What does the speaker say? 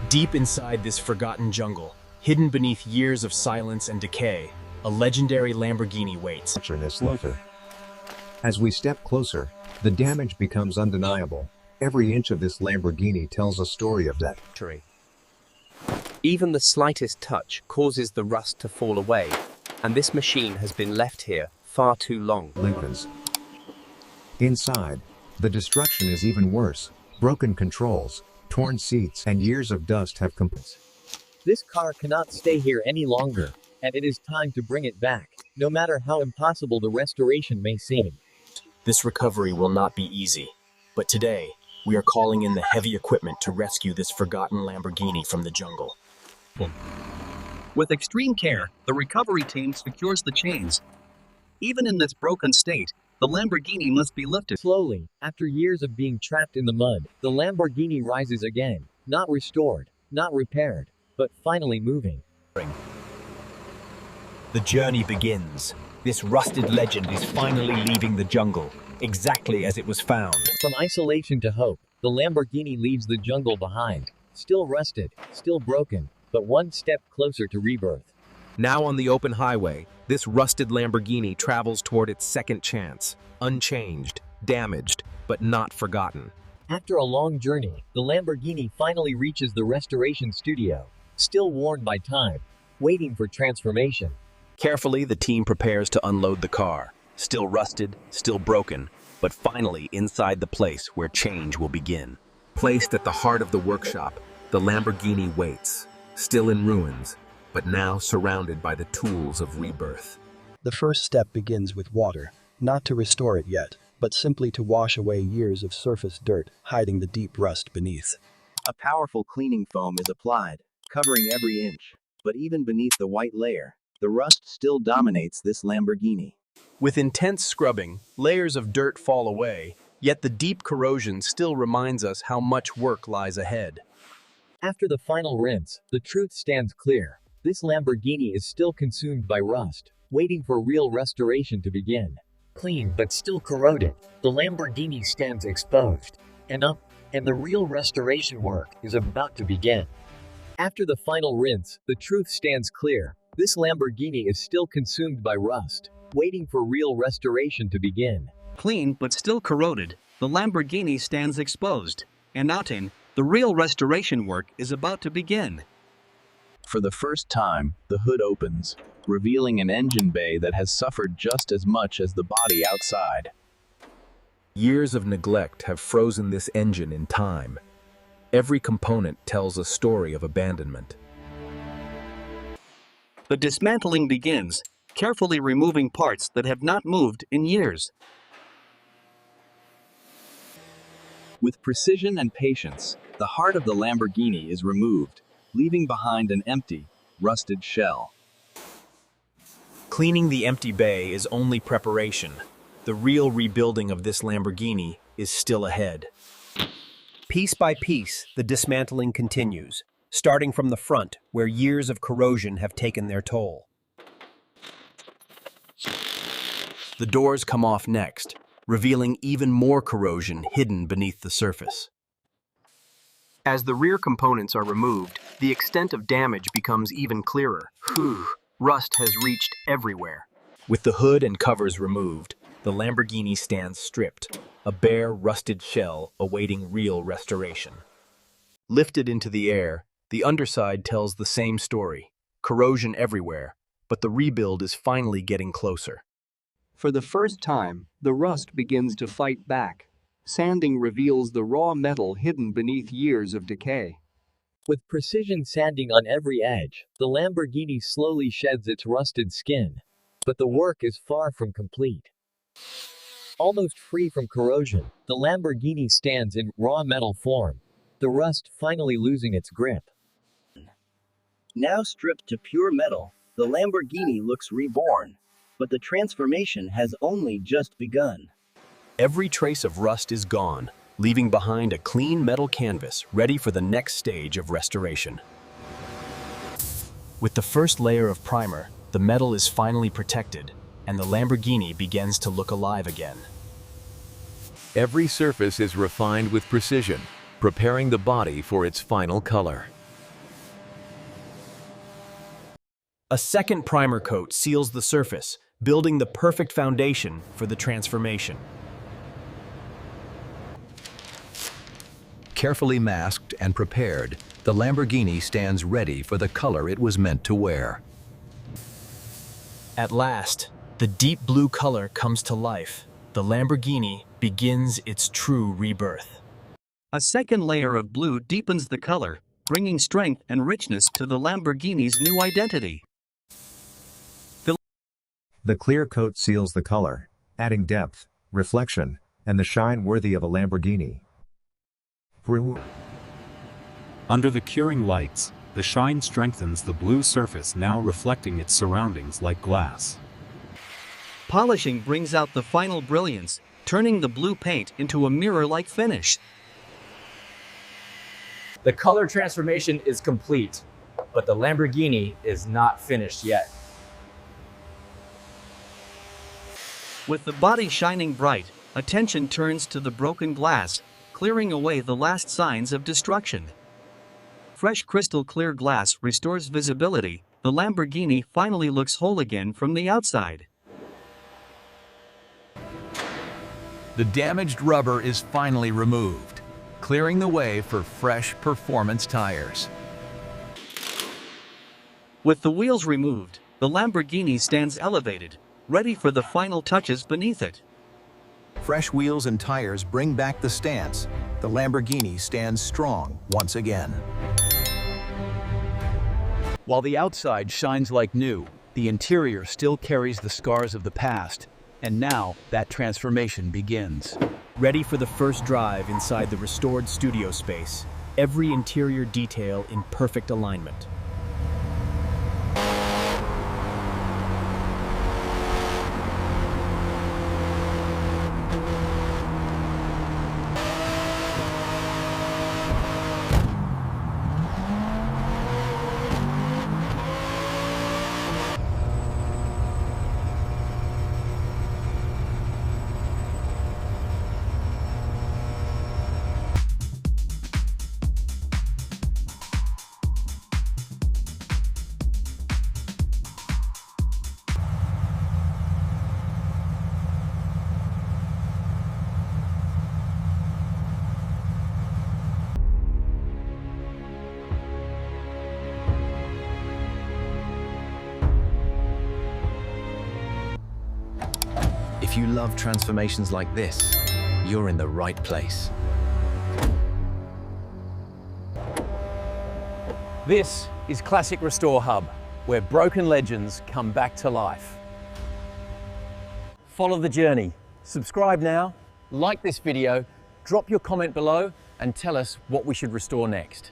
Deep inside this forgotten jungle, hidden beneath years of silence and decay, a legendary Lamborghini waits. As we step closer, the damage becomes undeniable. Every inch of this Lamborghini tells a story of death. Even the slightest touch causes the rust to fall away, and this machine has been left here far too long. Lincoln's. Inside, the destruction is even worse. Broken controls, torn seats, and years of dust have completed. This car cannot stay here any longer, and it is time to bring it back, no matter how impossible the restoration may seem. This recovery will not be easy, but today, we are calling in the heavy equipment to rescue this forgotten Lamborghini from the jungle. With extreme care, the recovery team secures the chains. Even in this broken state, the Lamborghini must be lifted. Slowly, after years of being trapped in the mud, the Lamborghini rises again, not restored, not repaired, but finally moving. The journey begins. This rusted legend is finally leaving the jungle, exactly as it was found. From isolation to hope, the Lamborghini leaves the jungle behind. Still rusted, still broken, but one step closer to rebirth. Now on the open highway, this rusted Lamborghini travels toward its second chance, unchanged, damaged, but not forgotten. After a long journey, the Lamborghini finally reaches the restoration studio, still worn by time, waiting for transformation. Carefully, the team prepares to unload the car, still rusted, still broken, but finally inside the place where change will begin. Placed at the heart of the workshop, the Lamborghini waits, still in ruins, but now surrounded by the tools of rebirth. The first step begins with water, not to restore it yet, but simply to wash away years of surface dirt, hiding the deep rust beneath. A powerful cleaning foam is applied, covering every inch, but even beneath the white layer, the rust still dominates this Lamborghini. With intense scrubbing, layers of dirt fall away, yet the deep corrosion still reminds us how much work lies ahead. After the final rinse, the truth stands clear. This Lamborghini is still consumed by rust, waiting for real restoration to begin. Clean but still corroded, the Lamborghini stands exposed and the real restoration work is about to begin. After the final rinse, the truth stands clear. This Lamborghini is still consumed by rust, waiting for real restoration to begin. Clean but still corroded, the Lamborghini stands exposed, and the real restoration work is about to begin. For the first time, the hood opens, revealing an engine bay that has suffered just as much as the body outside. Years of neglect have frozen this engine in time. Every component tells a story of abandonment. The dismantling begins, carefully removing parts that have not moved in years. With precision and patience, the heart of the Lamborghini is removed, leaving behind an empty, rusted shell. Cleaning the empty bay is only preparation. The real rebuilding of this Lamborghini is still ahead. Piece by piece, the dismantling continues, starting from the front, where years of corrosion have taken their toll. The doors come off next, revealing even more corrosion hidden beneath the surface. As the rear components are removed, the extent of damage becomes even clearer. Rust has reached everywhere. With the hood and covers removed, the Lamborghini stands stripped, a bare, rusted shell awaiting real restoration. Lifted into the air, the underside tells the same story. Corrosion everywhere, but the rebuild is finally getting closer. For the first time, the rust begins to fight back. Sanding reveals the raw metal hidden beneath years of decay. With precision sanding on every edge, the Lamborghini slowly sheds its rusted skin. But the work is far from complete. Almost free from corrosion, the Lamborghini stands in raw metal form, the rust finally losing its grip. Now stripped to pure metal, the Lamborghini looks reborn. But the transformation has only just begun. Every trace of rust is gone, leaving behind a clean metal canvas ready for the next stage of restoration. With the first layer of primer, the metal is finally protected, and the Lamborghini begins to look alive again. Every surface is refined with precision, preparing the body for its final color. A second primer coat seals the surface, building the perfect foundation for the transformation. Carefully masked and prepared, the Lamborghini stands ready for the color it was meant to wear. At last, the deep blue color comes to life. The Lamborghini begins its true rebirth. A second layer of blue deepens the color, bringing strength and richness to the Lamborghini's new identity. The clear coat seals the color, adding depth, reflection, and the shine worthy of a Lamborghini. Under the curing lights, the shine strengthens the blue surface, now reflecting its surroundings like glass. Polishing brings out the final brilliance, turning the blue paint into a mirror-like finish. The color transformation is complete, but the Lamborghini is not finished yet. With the body shining bright, attention turns to the broken glass, clearing away the last signs of destruction. Fresh crystal clear glass restores visibility. The Lamborghini finally looks whole again from the outside. The damaged rubber is finally removed, clearing the way for fresh performance tires. With the wheels removed, the Lamborghini stands elevated, ready for the final touches beneath it. Fresh wheels and tires bring back the stance. The Lamborghini stands strong once again. While the outside shines like new, the interior still carries the scars of the past, and now that transformation begins. Ready for the first drive inside the restored studio space, every interior detail in perfect alignment. If you love transformations like this, you're in the right place. This is Classic Restore Hub, where broken legends come back to life. Follow the journey. Subscribe now, like this video, drop your comment below, and tell us what we should restore next.